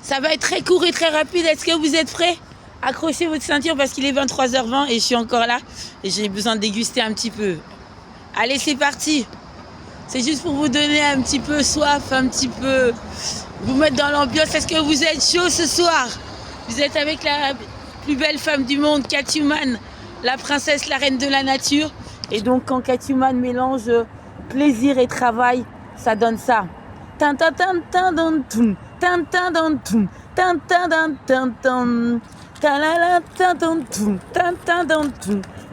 Ça va être très court et très rapide. Est-ce que vous êtes prêts? Accrochez votre ceinture parce qu'il est 23h20 et je suis encore là. Et j'ai besoin de déguster un petit peu. Allez, c'est parti. C'est juste pour vous donner un petit peu soif, un petit peu... vous mettre dans l'ambiance. Est-ce que vous êtes chaud ce soir? Vous êtes avec la plus belle femme du monde, Catwoman, la princesse, la reine de la nature. Et donc, quand Catwoman mélange plaisir et travail, ça donne ça. Tan tan tan tan tan tan tan tan tan tan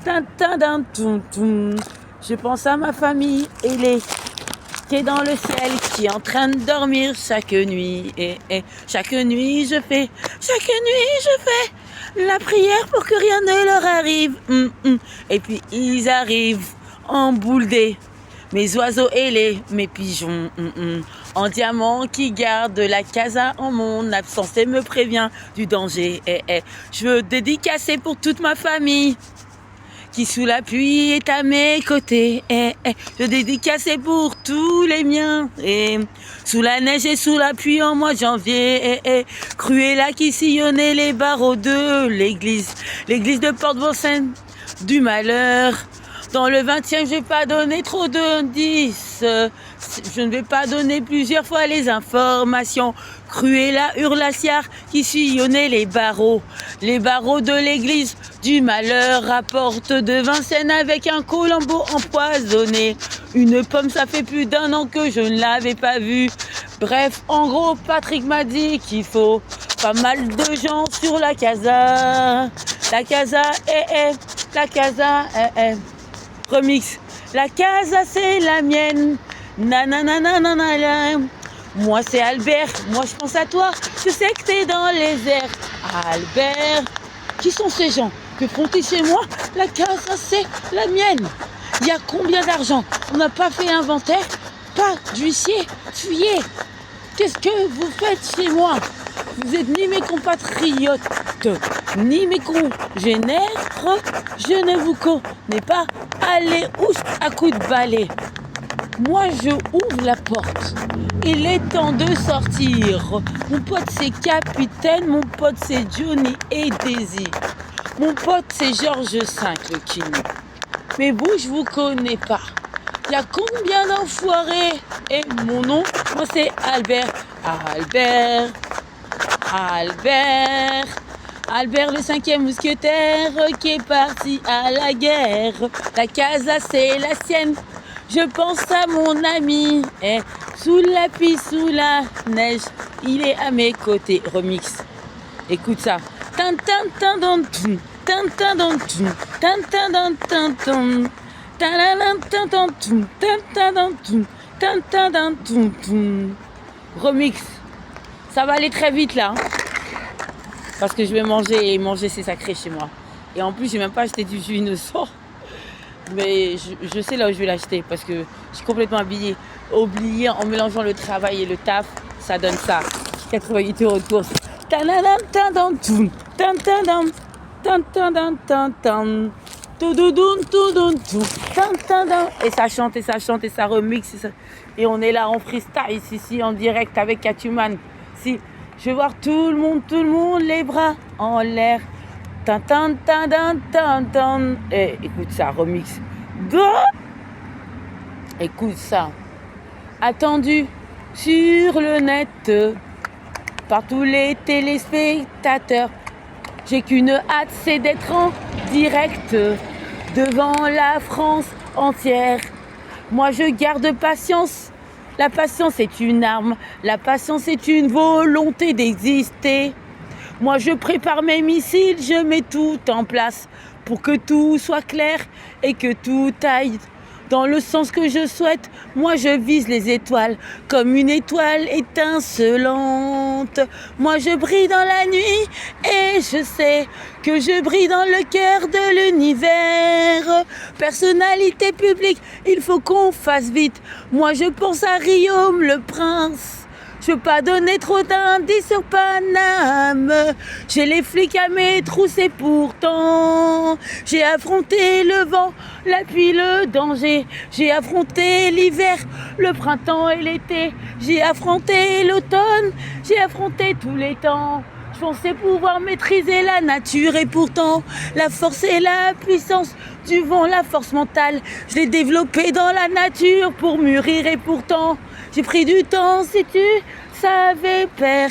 tan tan tan tan. Je pense à ma famille ailée qui est dans le ciel, qui est en train de dormir chaque nuit. Et chaque nuit je fais la prière pour que rien ne leur arrive. Et puis ils arrivent en boule d'eau. Mes oiseaux ailés, mes pigeons en diamant qui gardent la casa en mon absence et me prévient du danger. Je veux dédicacer pour toute ma famille qui sous la pluie est à mes côtés. Je veux dédicacer pour tous les miens. Sous la neige et sous la pluie en mois de janvier. Cruella qui sillonnait les barreaux de l'église de Porte-Vincennes du malheur. Dans le 20e, je vais pas donner trop d'indices. Je ne vais pas donner plusieurs fois les informations. Cruella Hurlaciar qui sillonnait les barreaux de l'église du malheur, rapporte de Vincennes avec un colombo empoisonné. Une pomme, ça fait plus d'1 an que je ne l'avais pas vue. Bref, en gros, Patrick m'a dit qu'il faut pas mal de gens sur la casa. La casa, la casa, remix. La casa, c'est la mienne. Nananana. Moi, c'est Albert. Moi, je pense à toi. Je sais que t'es dans les airs. Albert. Qui sont ces gens? Que font-ils chez moi? La casa, c'est la mienne. Il y a combien d'argent? On n'a pas fait l'inventaire. Pas d'huissier. Fuyez. Qu'est-ce que vous faites chez moi? Vous êtes ni mes compatriotes, ni mes congénères. Je ne vous connais pas. Allez, ouch, à coups de balai. Moi, je ouvre la porte. Il est temps de sortir. Mon pote, c'est Capitaine. Mon pote, c'est Johnny et Daisy. Mon pote, c'est Georges V, le king. Mais vous, je vous connais pas. Il y a combien d'enfoirés? Et mon nom, moi, c'est Albert. Albert, le 5e mousquetaire qui est parti à la guerre. La casa, c'est la sienne. Je pense à mon ami. Sous la pluie, sous la neige, il est à mes côtés. Remix. Écoute ça. Remix. Ça va aller très vite là. Parce que je vais manger et manger c'est sacré chez moi. Et en plus, j'ai même pas acheté du jus innocent. Mais je sais là où je vais l'acheter parce que je suis complètement oubliée en mélangeant le travail et le taf. Ça donne ça. 88 € de course. Et ça chante et ça remix. Et on est là en freestyle ici en direct avec Catwoman. Si, je veux voir tout le monde, les bras en l'air. Et écoute ça, remix. Écoute ça. Attendu sur le net par tous les téléspectateurs. J'ai qu'une hâte, c'est d'être en direct devant la France entière. Moi, je garde patience. La patience est une arme. La patience est une volonté d'exister. Moi, je prépare mes missiles, je mets tout en place pour que tout soit clair et que tout aille dans le sens que je souhaite. Moi, je vise les étoiles comme une étoile étincelante. Moi, je brille dans la nuit et je sais que je brille dans le cœur de l'univers. Personnalité publique, il faut qu'on fasse vite. Moi, je pense à Riom le prince. Je veux pas donner trop d'indices sur Paname. J'ai les flics à mes trousses et pourtant j'ai affronté le vent, la pluie, le danger. J'ai affronté l'hiver, le printemps et l'été. J'ai affronté l'automne, j'ai affronté tous les temps. Je pensais pouvoir maîtriser la nature et pourtant la force et la puissance du vent, la force mentale, je l'ai développée dans la nature pour mûrir et pourtant j'ai pris du temps. Si tu savais, père,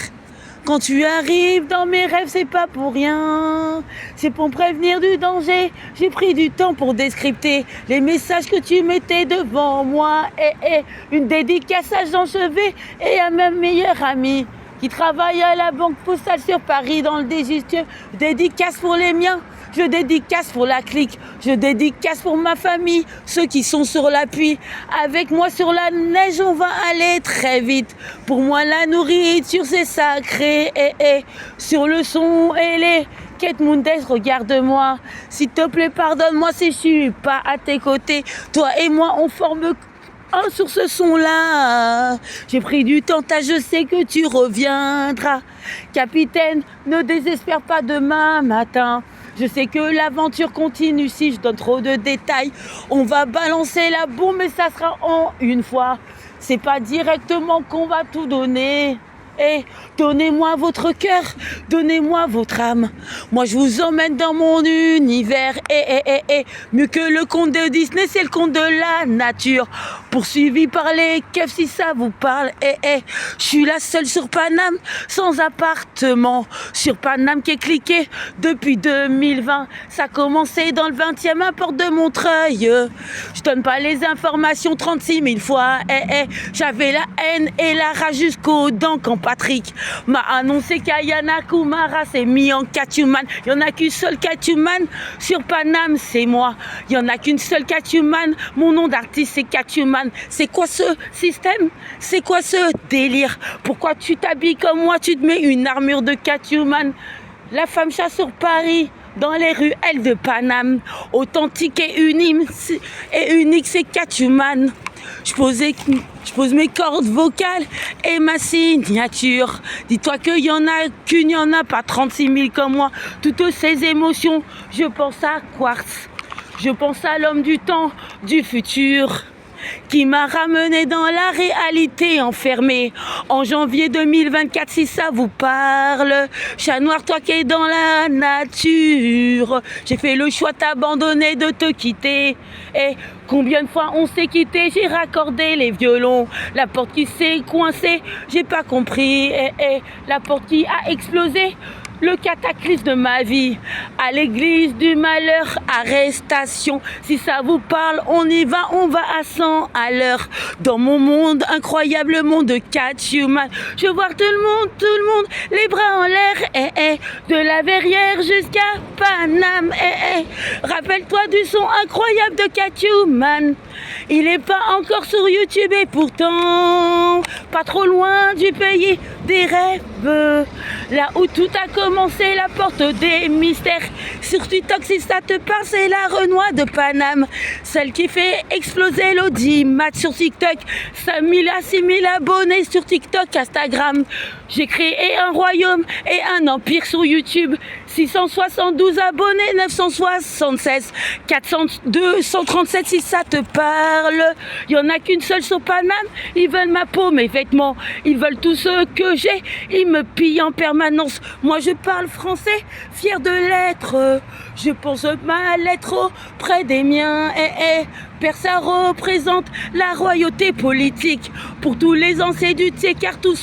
quand tu arrives dans mes rêves, c'est pas pour rien. C'est pour me prévenir du danger. J'ai pris du temps pour décrypter les messages que tu mettais devant moi. Une dédicace à Jean Chevet et à ma meilleure amie qui travaille à la Banque Postale sur Paris dans le Déjustieux. Dédicace pour les miens. Je dédicace pour la clique, je dédicace pour ma famille, ceux qui sont sur l'appui. Avec moi sur la neige, on va aller très vite. Pour moi, la nourriture, c'est sacré. Sur le son et les Kate Moundes, regarde-moi. S'il te plaît, pardonne-moi si je suis pas à tes côtés. Toi et moi, on forme un sur ce son-là. J'ai pris du temps, je sais que tu reviendras. Capitaine, ne désespère pas demain matin. Je sais que l'aventure continue, si je donne trop de détails. On va balancer la bombe, mais ça sera en une fois. C'est pas directement qu'on va tout donner. Donnez-moi votre cœur, donnez-moi votre âme. Moi, je vous emmène dans mon univers. Mieux que le conte de Disney, c'est le conte de la nature. Poursuivi par les keufs, si ça vous parle. Je suis la seule sur Paname, sans appartement. Sur Paname qui est cliqué depuis 2020. Ça a commencé dans le 20e à Porte de Montreuil. Je donne pas les informations 36 000 fois. J'avais la haine et la rage jusqu'aux dents quand Patrick m'a annoncé qu'Ayana Kumara s'est mis en Catwoman. Il n'y en a qu'une seule Catwoman sur Paname, c'est moi. Il n'y en a qu'une seule Catwoman. Mon nom d'artiste, c'est Catwoman. C'est quoi ce système? C'est quoi ce délire? Pourquoi tu t'habilles comme moi? Tu te mets une armure de Catwoman. La femme chat sur Paris, dans les ruelles de Paname. Authentique et unique, c'est Catwoman. Je pose mes cordes vocales et ma signature. Dis-toi qu'il y en a qu'une, il n'y en a pas 36 000 comme moi. Toutes ces émotions, je pense à Quartz. Je pense à l'homme du temps, du futur, qui m'a ramené dans la réalité enfermée en janvier 2024, si ça vous parle. Chat noir, toi qui es dans la nature, j'ai fait le choix de t'abandonner, de te quitter. Combien de fois on s'est quitté, j'ai raccordé les violons. La porte qui s'est coincée, j'ai pas compris. La porte qui a explosé, le cataclysme de ma vie. À l'église du malheur, arrestation. Si ça vous parle, on y va, on va à 100 à l'heure. Dans mon monde, incroyable monde de Catwoman. Je vois tout le monde, les bras en l'air. De la Verrière jusqu'à Paname. Rappelle-toi du son incroyable de Catwoman. Il est pas encore sur YouTube et pourtant pas trop loin du pays des rêves. Là où tout a commencé, la porte des mystères. Sur TikTok, si ça te parle, c'est la Renoir de Paname. Celle qui fait exploser l'audimat sur TikTok. 5 000 à 6 000 abonnés sur TikTok, Instagram. J'ai créé un royaume et un empire sur YouTube. 672 abonnés, 976, 237 si ça te parle. Il n'y en a qu'une seule sur Paname. Ils veulent ma peau, mes vêtements. Ils veulent tout ce que j'ai. Ils me pillent en permanence. Moi, je parle français, fier de l'être. Je pense ma lettre auprès des miens. Père, ça représente la royauté politique. Pour tous les anciens du car tous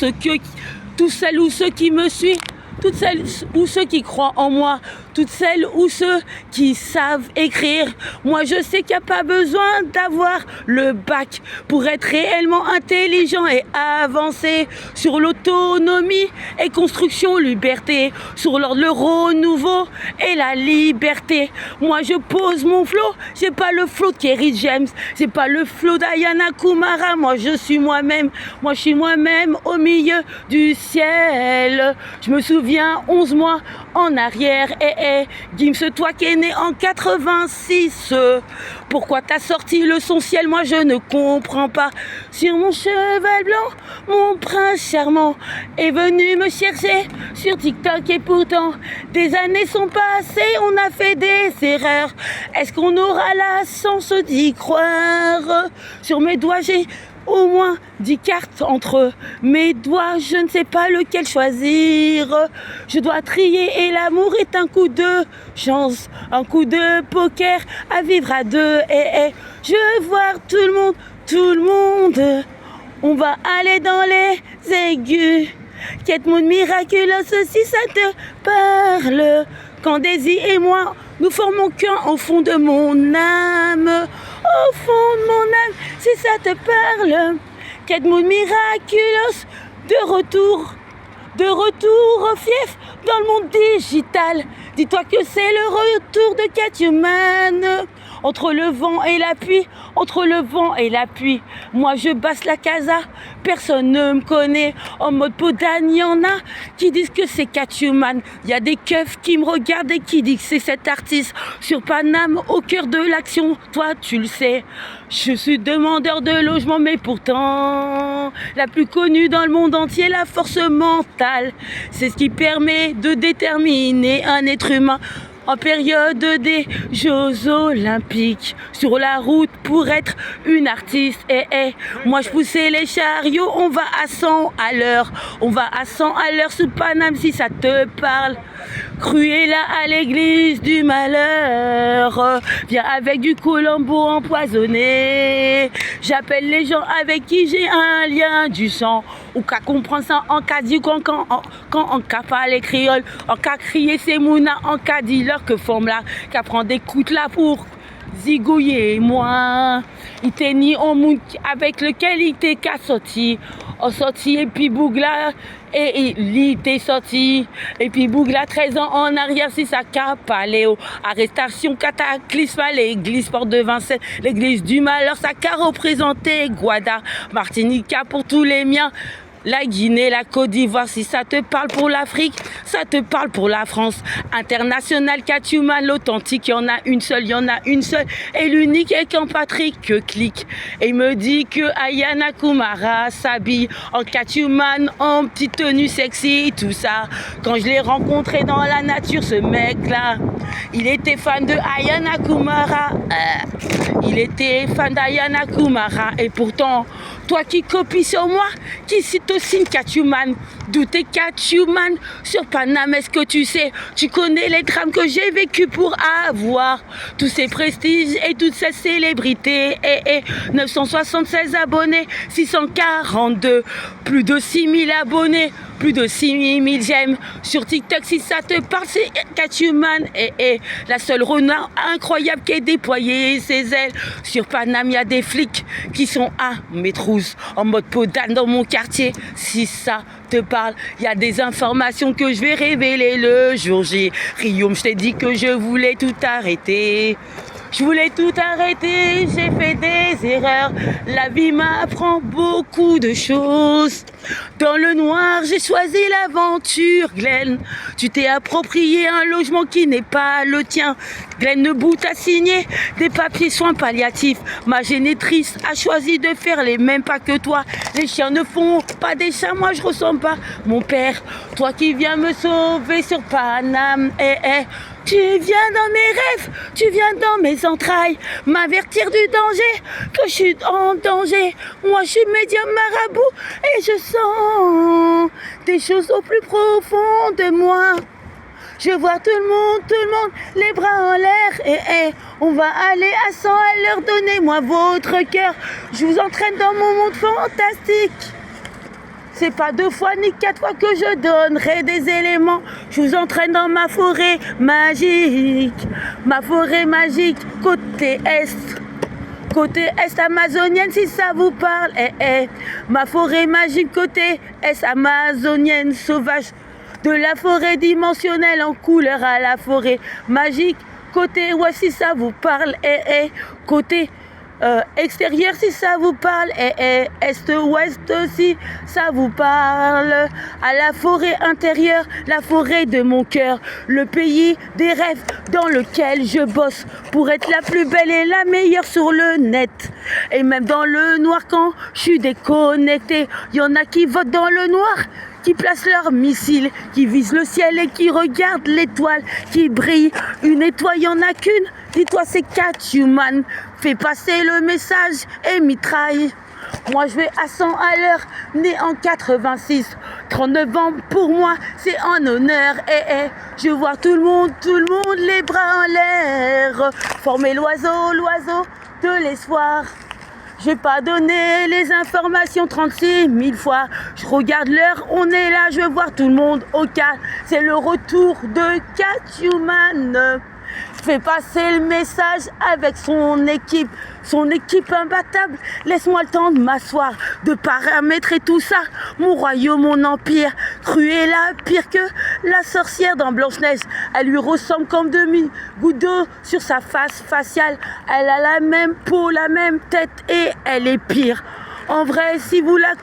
celles ou ceux qui me suivent, toutes celles ou ceux qui croient en moi, toutes celles ou ceux qui savent écrire. Moi, je sais qu'il n'y a pas besoin d'avoir le bac pour être réellement intelligent et avancer sur l'autonomie et construction liberté, sur l'ordre le renouveau et la liberté. Moi, je pose mon flow, j'ai pas le flow de Kerry James, j'ai pas le flow d'Ayana Kumara. Moi, je suis moi-même, moi, je suis moi-même au milieu du ciel. Je me souviens reviens 11 mois en arrière. Gims, toi qui es né en 86, pourquoi t'as sorti le son ciel? Moi je ne comprends pas. Sur mon cheval blanc, mon prince charmant est venu me chercher sur TikTok et pourtant des années sont passées, on a fait des erreurs. Est-ce qu'on aura la chance d'y croire? Sur mes doigts j'ai au moins 10 cartes entre mes doigts, je ne sais pas lequel choisir. Je dois trier et l'amour est un coup de chance, un coup de poker à vivre à deux. Je veux voir tout le monde. On va aller dans les aigus. Quête Moon miraculeuse, si ça te parle. Quand Daisy et moi, nous formons qu'un au fond de mon âme. Au fond de mon âme, si ça te parle. Quête Moon miraculeuse, de retour au fief dans le monde digital. Dis-toi que c'est le retour de Catwoman. Entre le vent et la pluie, moi je basse la casa, personne ne me connaît. En mode podane, y en a qui disent que c'est Catwoman. Y a des keufs qui me regardent et qui disent que c'est cet artiste. Sur Paname, au cœur de l'action, toi tu le sais. Je suis demandeur de logement, mais pourtant, la plus connue dans le monde entier, la force mentale. C'est ce qui permet de déterminer un être humain en période des Jeux Olympiques, sur la route pour être une artiste. Moi je poussais les chariots, on va à 100 à l'heure, sous Paname si ça te parle. Cruella à l'église du malheur, viens avec du Colombo empoisonné. J'appelle les gens avec qui j'ai un lien du sang, ou qu'à comprendre ça en cas dit quand en cas pas les créoles, en cas crier c'est Mouna, en cas dit leur que forme là, qu'à prendre des coups là pour zigouiller moi. Il t'est ni en monde avec lequel il t'est qu'à sorti. En sorti et puis Bougla et il t'est sorti. Et puis Bougla 13 ans en arrière si ça cap paléo. Arrestation cataclysme à l'église porte de Vincennes. L'église du malheur ça qu'a représenté Guada. Martinica pour tous les miens. La Guinée, la Côte d'Ivoire, si ça te parle pour l'Afrique, ça te parle pour la France. International, Catwoman, l'authentique, il y en a une seule, et l'unique est qu'en Patrick que clique. Et il me dit que Ayana Kumara s'habille en Catwoman, en petite tenue sexy, tout ça. Quand je l'ai rencontré dans la nature, ce mec-là, il était fan de Ayana Kumara. Et pourtant, toi qui copies sur moi, qui cite aussi une Catwoman, d'où t'es Catwoman sur Paname, est-ce que tu sais, tu connais les drames que j'ai vécu pour avoir tous ces prestiges et toutes ces célébrités. 976 abonnés, 642, plus de 6000 abonnés, plus de 6000 j'aime sur TikTok. Si ça te parle, c'est Catwoman. La seule renard incroyable qui est déployée ses ailes. Sur Paname, il y a des flics qui sont à mes trousses en mode podane dans mon quartier. Si ça te parle, il y a des informations que je vais révéler le jour J. Riom, je t'ai dit que je voulais tout arrêter. J'ai fait des erreurs. La vie m'apprend beaucoup de choses. Dans le noir, j'ai choisi l'aventure, Glenn. Tu t'es approprié un logement qui n'est pas le tien. Glenn Nebout a signé des papiers soins palliatifs. Ma génitrice a choisi de faire les mêmes pas que toi. Les chiens ne font pas des chats, moi je ressemble pas. Mon père, toi qui viens me sauver sur Paname, tu viens dans mes rêves, tu viens dans mes entrailles, m'avertir du danger, que je suis en danger. Moi je suis médium marabout et je sens des choses au plus profond de moi. Je vois tout le monde, les bras en l'air. On va aller à 100 à l'heure, donnez-moi votre cœur. Je vous entraîne dans mon monde fantastique. C'est pas 2 fois ni 4 fois que je donnerai des éléments. Je vous entraîne dans ma forêt magique. Ma forêt magique, côté est amazonienne si ça vous parle. Ma forêt magique, côté est amazonienne, sauvage. De la forêt dimensionnelle en couleur à la forêt magique. Côté ouest si ça vous parle. Côté Extérieur si ça vous parle, est, ouest si ça vous parle. À la forêt intérieure, la forêt de mon cœur, le pays des rêves dans lequel je bosse pour être la plus belle et la meilleure sur le net. Et même dans le noir quand je suis déconnecté, y en a qui votent dans le noir, qui placent leurs missiles, qui visent le ciel et qui regardent l'étoile qui brille. Une étoile, y en a qu'une, dis-toi c'est Catwoman. Fais passer le message et mitraille. Moi je vais à 100 à l'heure, né en 86. 39 ans pour moi, c'est en honneur. Je vois tout le monde, les bras en l'air. Former l'oiseau de l'espoir. J'ai pas donné les informations 36 000 fois. Je regarde l'heure, on est là, je veux voir tout le monde au calme. C'est le retour de Catwoman. Je fais passer le message avec son équipe imbattable. Laisse-moi le temps de m'asseoir, de paramétrer tout ça. Mon royaume, mon empire, Cruella, pire que la sorcière dans Blanche-Neige. Elle lui ressemble comme demi-goutte d'eau sur sa face faciale. Elle a la même peau, la même tête et elle est pire. En vrai, si vous la